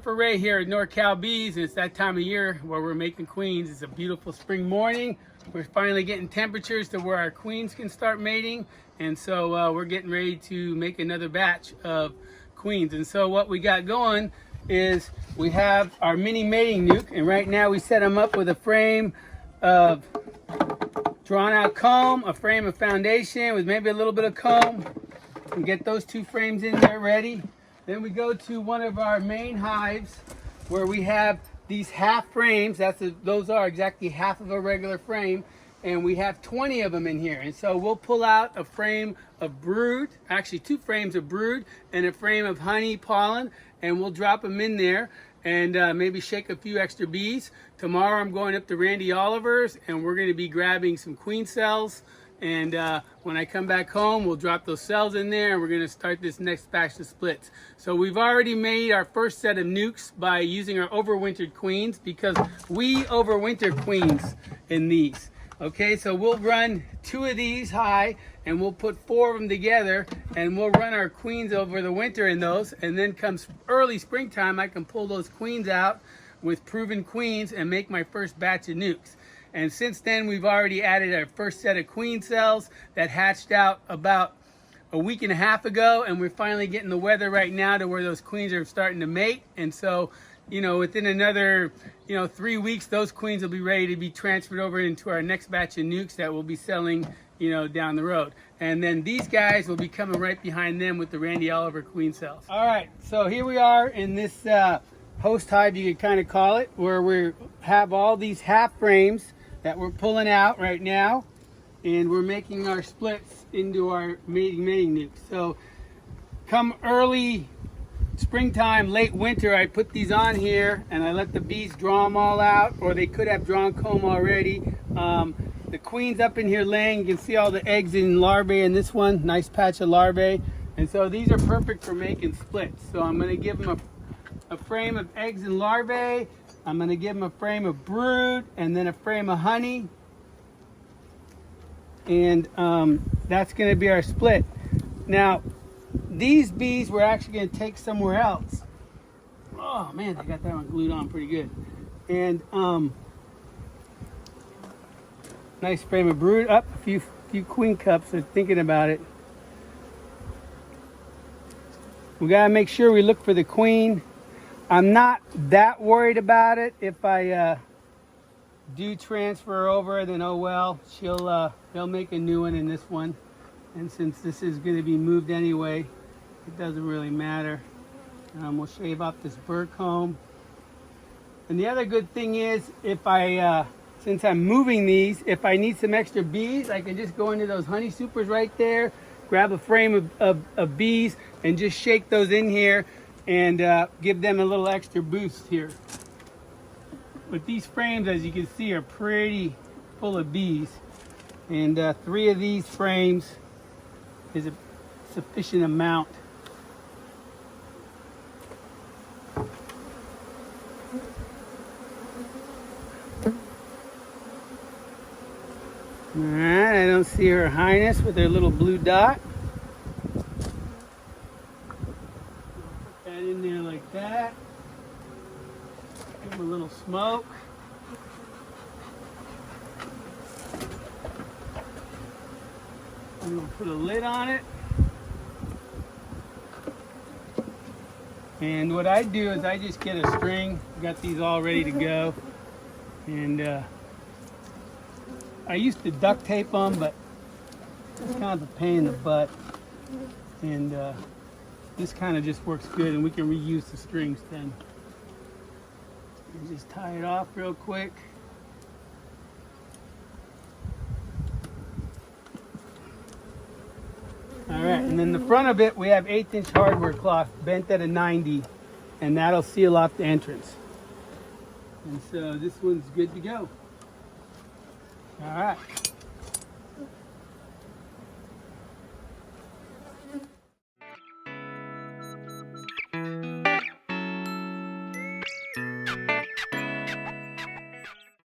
Surfer Ray here at NorCal Bees, and it's that time of year where we're making queens. It's a beautiful spring morning. We're finally getting temperatures to where our queens can start mating, and so we're getting ready to make another batch of queens. And so what we got going is we have our mini mating nuke, and right now we set them up with a frame of drawn out comb, a frame of foundation with maybe a little bit of comb, and get those two frames in there ready. Then we go to one of our main hives where we have these half frames. Those are exactly half of a regular frame, and we have 20 of them in here. And so we'll pull out a frame of brood, actually 2 frames of brood and a frame of honey pollen, and we'll drop them in there and maybe shake a few extra bees. Tomorrow I'm going up to Randy Oliver's and we're going to be grabbing some queen cells. And when I come back home, we'll drop those cells in there and we're going to start this next batch of splits. So we've already made our first set of nukes by using our overwintered queens, because we overwinter queens in these. Okay, so we'll run 2 of these high and we'll put 4 of them together and we'll run our queens over the winter in those. And then comes early springtime, I can pull those queens out with proven queens and make my first batch of nukes. And since then, we've already added our first set of queen cells that hatched out about a week and a half ago, and we're finally getting the weather right now to where those queens are starting to mate. And so, you know, within another, 3 weeks, those queens will be ready to be transferred over into our next batch of nukes that we'll be selling, down the road. And then these guys will be coming right behind them with the Randy Oliver queen cells. All right, so here we are in this host hive, you could kind of call it, where we have all these half frames that we're pulling out right now, and we're making our splits into our mating nukes. So come early springtime, late winter, I put these on here and I let the bees draw them all out, or they could have drawn comb already. The queen's up in here laying. You can see all the eggs and larvae in this one, nice patch of larvae. And so these are perfect for making splits. So I'm gonna give them a frame of eggs and larvae. I'm going to give them a frame of brood and then a frame of honey. And that's going to be our split. Now, these bees we're actually going to take somewhere else. Oh man, I got that one glued on pretty good. And nice frame of brood. Up a few queen cups. They're thinking about it. We got to make sure we look for the queen. I'm not that worried about it. If I do transfer over, then oh well, they'll make a new one in this one. And since this is going to be moved anyway, it doesn't really matter. We'll shave off this burr comb. And the other good thing is, since I'm moving these, if I need some extra bees, I can just go into those honey supers right there, grab a frame of bees, and just shake those in here and give them a little extra boost here. But these frames, as you can see, are pretty full of bees, and 3 of these frames is a sufficient amount. Alright, I don't see Her Highness with her little blue dot. In there like that. Give them a little smoke. I'm going to put a lid on it. And what I do is I just get a string. Got these all ready to go. And I used to duct tape them, but it's kind of a pain in the butt. And this kind of just works good, and we can reuse the strings then. And just tie it off real quick. All right, and then the front of it, we have 1/8" hardware cloth bent at a 90, and that'll seal off the entrance. And so this one's good to go. All right.